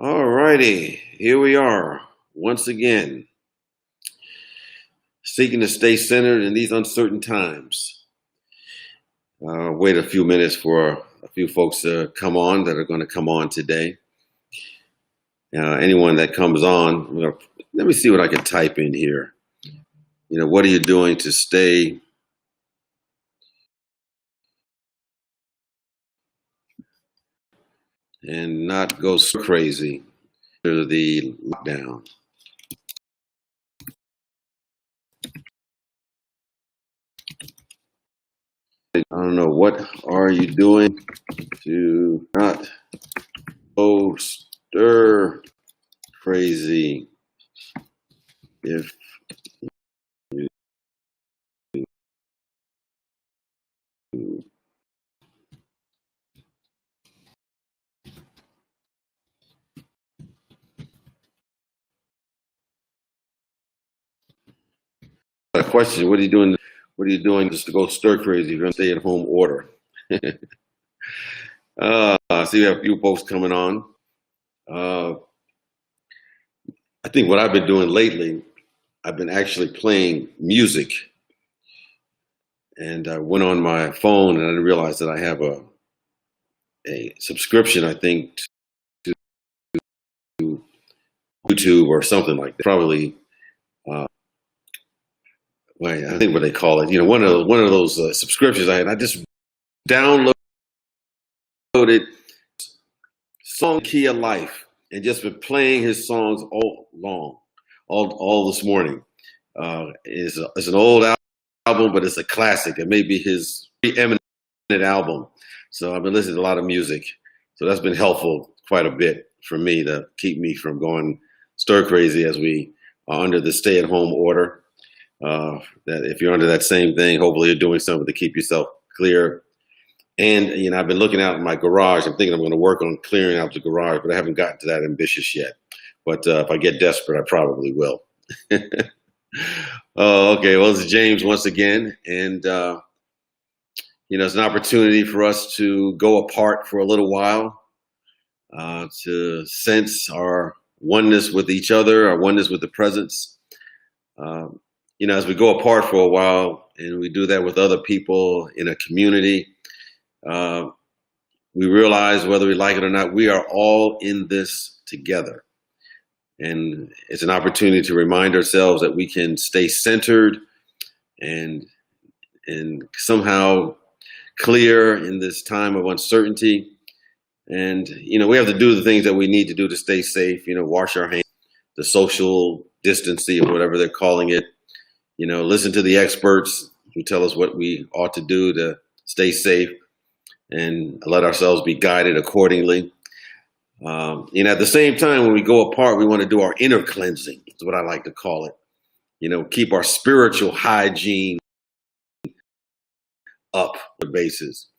All righty, here we are once again, seeking to stay centered in these uncertain times. Wait a few minutes for a few folks to come on that are going to come on today. Anyone that comes on, let me see what I can type in here. What are you doing to stay and not go so crazy through the lockdown? I don't know. What are you doing to not go stir crazy if you a question? What are you doing? What are you doing just to go stir crazy? You're gonna stay at home order. I see we have a few folks coming on. I think what I've been doing lately, I've been actually playing music. And I went on my phone and I didn't realize that I have a subscription, I think, to YouTube or something like that. Probably, I think what they call it. One of those subscriptions I had. I just downloaded Song Key of Life and just been playing his songs all this morning. It's an old album, but it's a classic. It may be his preeminent album. So I've been listening to a lot of music. So that's been helpful quite a bit for me to keep me from going stir crazy as we are under the stay-at-home order. That if you're under that same thing, hopefully you're doing something to keep yourself clear. And I've been looking out in my garage. I'm thinking I'm going to work on clearing out the garage, but I haven't gotten to that ambitious yet. But if I get desperate, I probably will. Oh, okay. Well, this is James once again, and it's an opportunity for us to go apart for a little while, to sense our oneness with each other, our oneness with the presence. As we go apart for a while, and we do that with other people in a community, we realize, whether we like it or not, we are all in this together. And it's an opportunity to remind ourselves that we can stay centered and somehow clear in this time of uncertainty. And, we have to do the things that we need to do to stay safe, wash our hands, the social distancing or whatever they're calling it, listen to the experts who tell us what we ought to do to stay safe and let ourselves be guided accordingly. At the same time, when we go apart, we want to do our inner cleansing. That's what I like to call it. Keep our spiritual hygiene up the basis.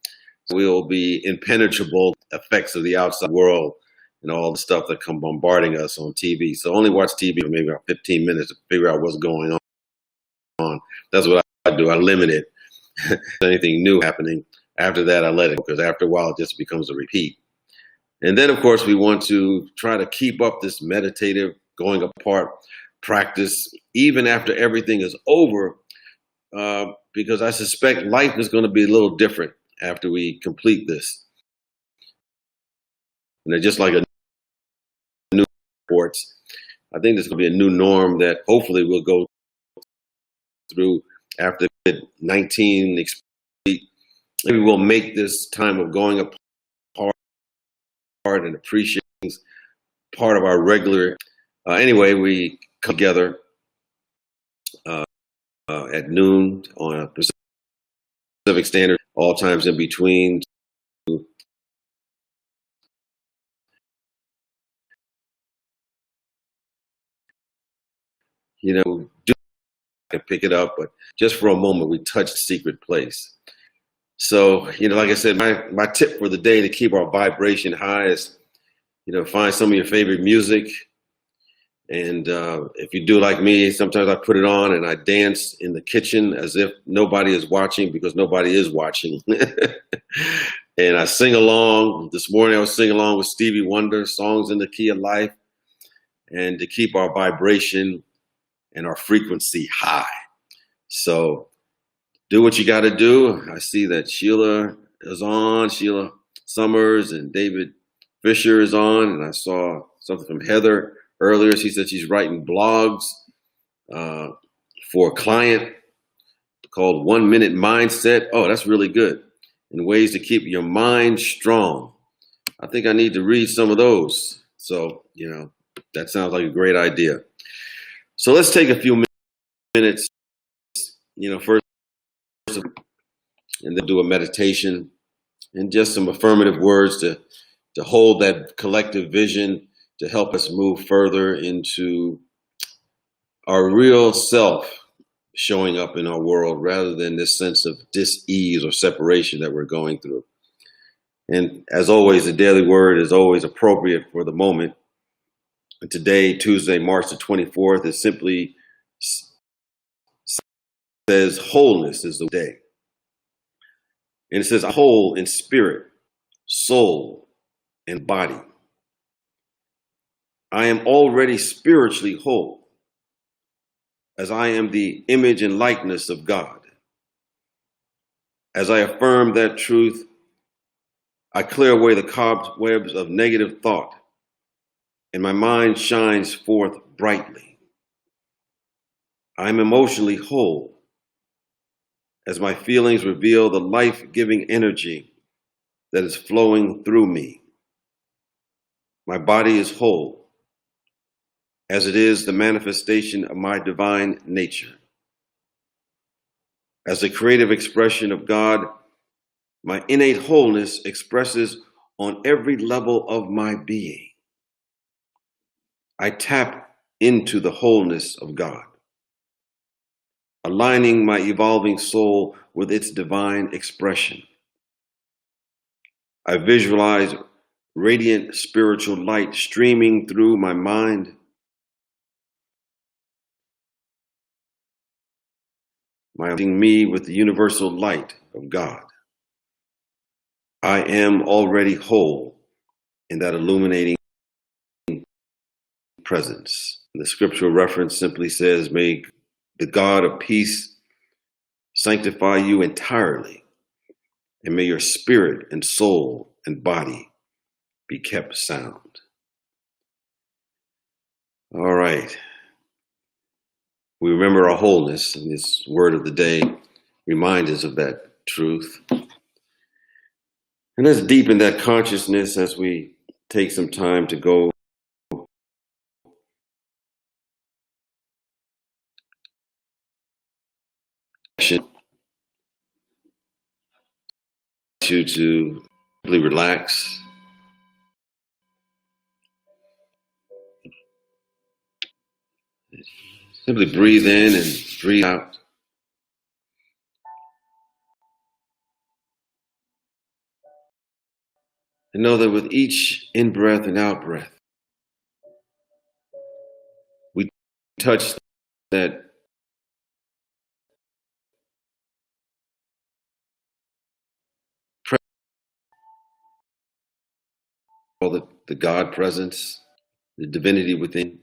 We'll be impenetrable effects of the outside world and all the stuff that come bombarding us on TV. So only watch TV for maybe about 15 minutes to figure out what's going on. That's what I do. I limit it. Anything new happening. After that, I let it, because after a while, it just becomes a repeat. And then, of course, we want to try to keep up this meditative going apart practice, even after everything is over, because I suspect life is going to be a little different after we complete this. And just like a new reports, I think there's going to be a new norm that hopefully we'll go through after COVID-19. Maybe we'll make this time of going apart and appreciating part of our regular. Anyway, we come together at noon on a Pacific Standard, all times in between. Do and pick it up, but just for a moment, we touch the secret place. So, like I said, my tip for the day to keep our vibration high is, find some of your favorite music. And if you do like me, sometimes I put it on and I dance in the kitchen as if nobody is watching, because nobody is watching. And I sing along. This morning I was singing along with Stevie Wonder, Songs in the Key of Life, and to keep our vibration and our frequency high. So do what you got to do. I see that Sheila is on, Sheila Summers, and David Fisher is on. And I saw something from Heather earlier. She said she's writing blogs for a client called 1 Minute Mindset. Oh, that's really good. And ways to keep your mind strong. I think I need to read some of those. So, that sounds like a great idea. So let's take a few minutes, first, and then do a meditation and just some affirmative words to hold that collective vision to help us move further into our real self showing up in our world rather than this sense of dis-ease or separation that we're going through. And as always, the daily word is always appropriate for the moment. And today, Tuesday, March the 24th, it simply says wholeness is the day. And it says whole in spirit, soul, and body. I am already spiritually whole, as I am the image and likeness of God. As I affirm that truth, I clear away the cobwebs of negative thought, and my mind shines forth brightly. I am emotionally whole, as my feelings reveal the life-giving energy that is flowing through me. My body is whole, as it is the manifestation of my divine nature. As a creative expression of God, my innate wholeness expresses on every level of my being. I tap into the wholeness of God, aligning my evolving soul with its divine expression. I visualize radiant spiritual light streaming through my mind, me with the universal light of God. I am already whole in that illuminating presence. The scriptural reference simply says, may the God of peace sanctify you entirely, and may your spirit and soul and body be kept sound. All right. We remember our wholeness, and this word of the day reminds us of that truth. And let's deepen that consciousness as we take some time to go to simply relax. Simply breathe in and breathe out. And know that with each in-breath and out-breath, we touch that the God presence, the divinity within.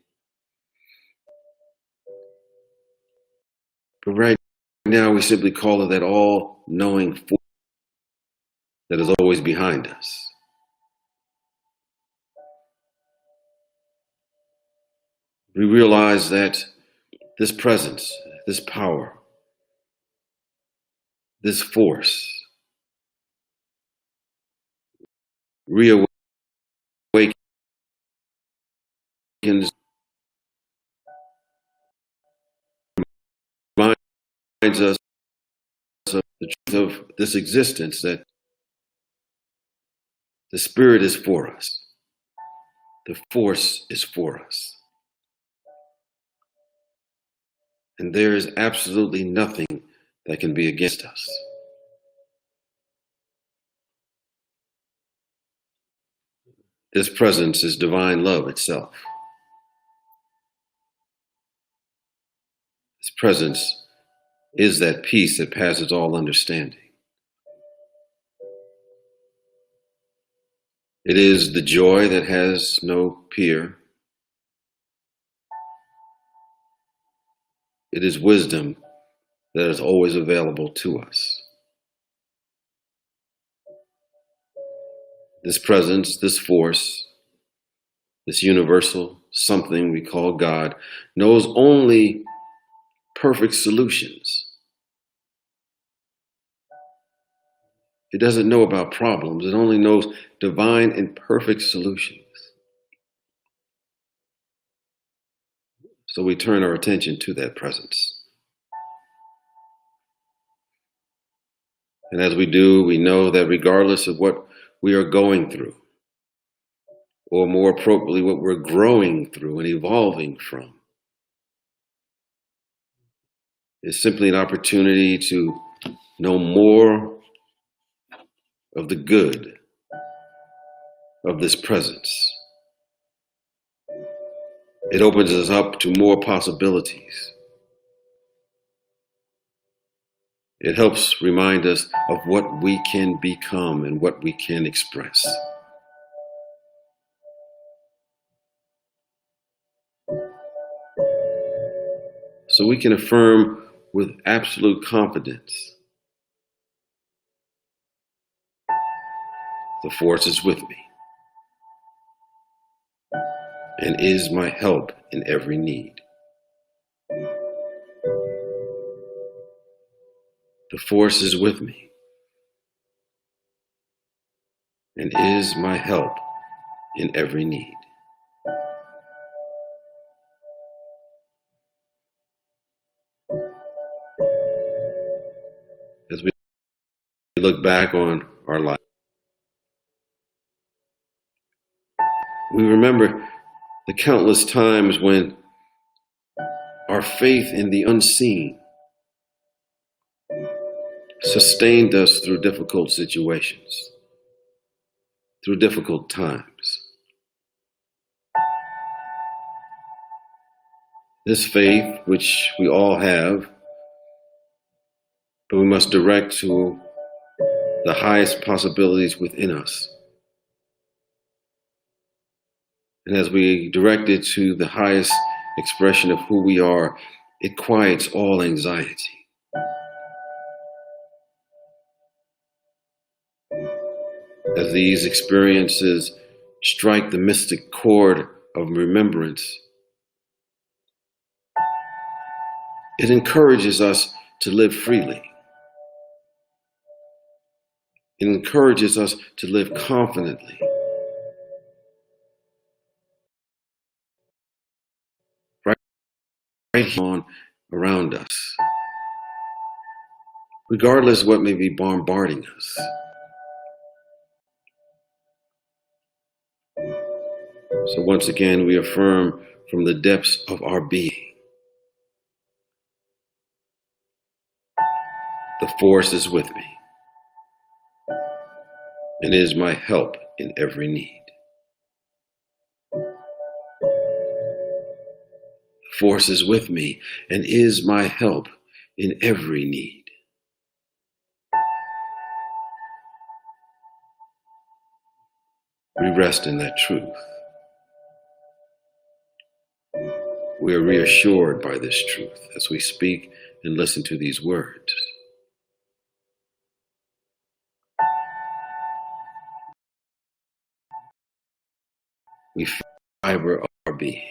But right now, we simply call it that all-knowing force that is always behind us. We realize that this presence, this power, this force reawakens, reminds us of the truth of this existence, that the Spirit is for us. The force is for us. And there is absolutely nothing that can be against us. This presence is divine love itself. This presence is that peace that passes all understanding. It is the joy that has no peer. It is wisdom that is always available to us. This presence, this force, this universal something we call God, knows only perfect solutions. It doesn't know about problems. It only knows divine and perfect solutions. So we turn our attention to that presence. And as we do, we know that regardless of what we are going through, or more appropriately, what we're growing through and evolving from, is simply an opportunity to know more of the good of this presence. It opens us up to more possibilities. It helps remind us of what we can become and what we can express. So we can affirm with absolute confidence, the force is with me and is my help in every need. The force is with me and is my help in every need. As we look back on our life, we remember the countless times when our faith in the unseen sustained us through difficult situations, through difficult times. This faith, which we all have, but we must direct to the highest possibilities within us. And as we direct it to the highest expression of who we are, it quiets all anxiety. As these experiences strike the mystic chord of remembrance, it encourages us to live freely. It encourages us to live confidently. Right on around us, regardless of what may be bombarding us. So once again, we affirm from the depths of our being, the force is with me and is my help in every need. The force is with me and is my help in every need. We rest in that truth. We are reassured by this truth as we speak and listen to these words. We feel the fiber of our being.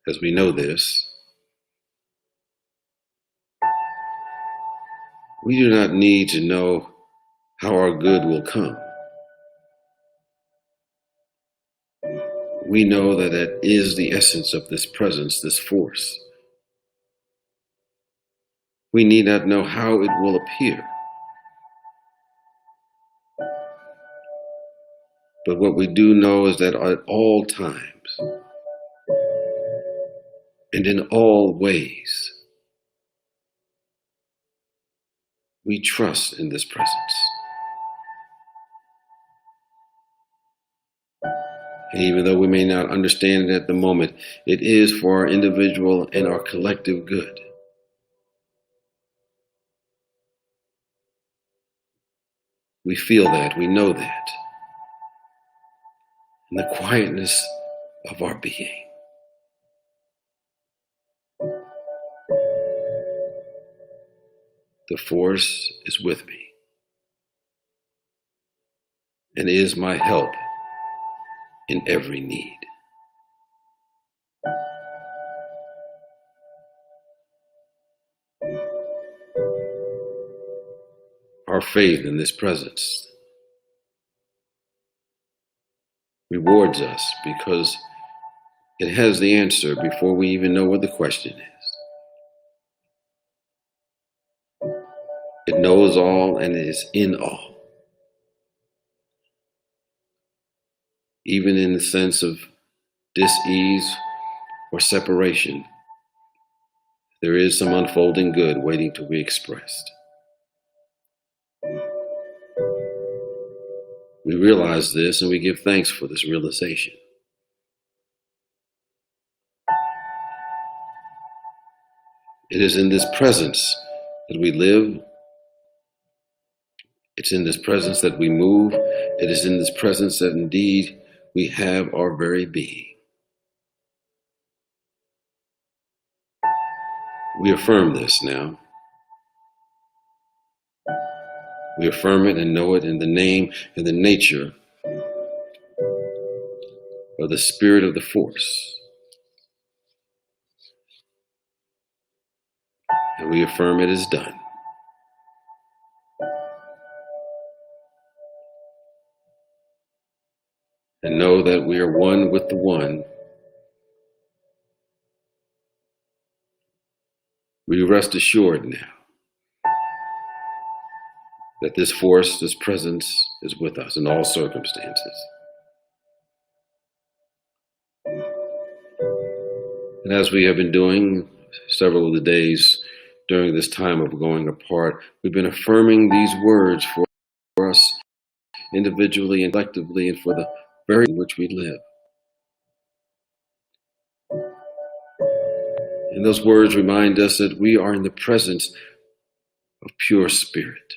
As we know this, we do not need to know how our good will come. We know that it is the essence of this presence, this force. We need not know how it will appear. But what we do know is that at all times and in all ways, we trust in this presence. And even though we may not understand it at the moment, it is for our individual and our collective good. We feel that, we know that, in the quietness of our being. The force is with me and is my help in every need. Our faith in this presence rewards us because it has the answer before we even know what the question is. It knows all and is in all. Even in the sense of dis-ease or separation, there is some unfolding good waiting to be expressed. We realize this and we give thanks for this realization. It is in this presence that we live. It's in this presence that we move. It is in this presence that indeed we have our very being. We affirm this now. We affirm it and know it in the name and the nature of the spirit of the force. And we affirm it is done. And know that we are one with the one. We rest assured now that this force, this presence is with us in all circumstances. And as we have been doing several of the days during this time of going apart, we've been affirming these words for us individually and collectively and for the very in which we live. And those words remind us that we are in the presence of pure spirit.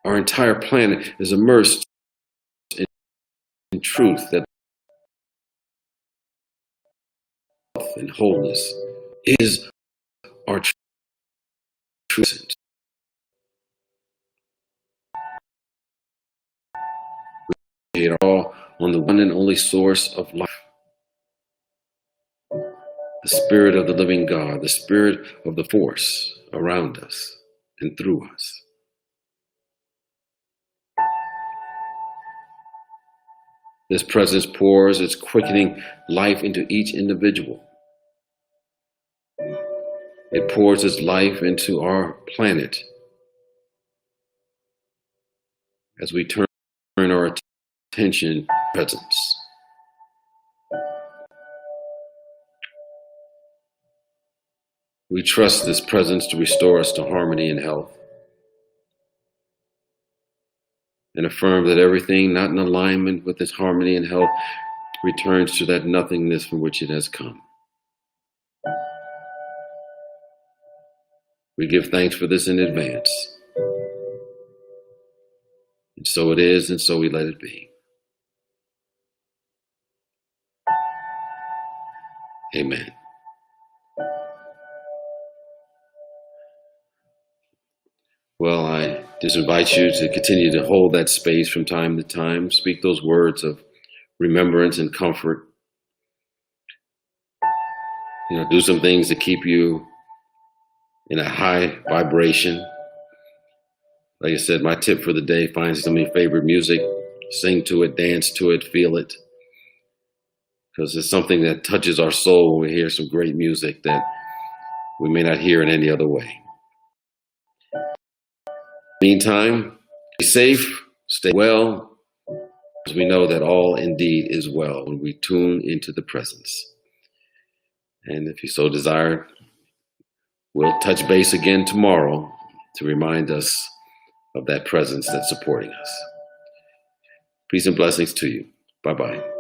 Our entire planet is immersed in truth that health and wholeness is our truth. We are all on the one and only source of life. The spirit of the living God, the spirit of the force around us and through us. This presence pours its quickening life into each individual. It pours its life into our planet as we turn our attention to presence. We trust this presence to restore us to harmony and health, and affirm that everything not in alignment with this harmony and health returns to that nothingness from which it has come. We give thanks for this in advance. And so it is, and so we let it be. Amen. Well, I just invite you to continue to hold that space from time to time. Speak those words of remembrance and comfort. Do some things to keep you in a high vibration. Like I said, my tip for the day, find some of your favorite music, sing to it, dance to it, feel it. Because it's something that touches our soul when we hear some great music that we may not hear in any other way. Meantime, be safe, stay well, as we know that all indeed is well when we tune into the presence. And if you so desire, we'll touch base again tomorrow to remind us of that presence that's supporting us. Peace and blessings to you. Bye-bye.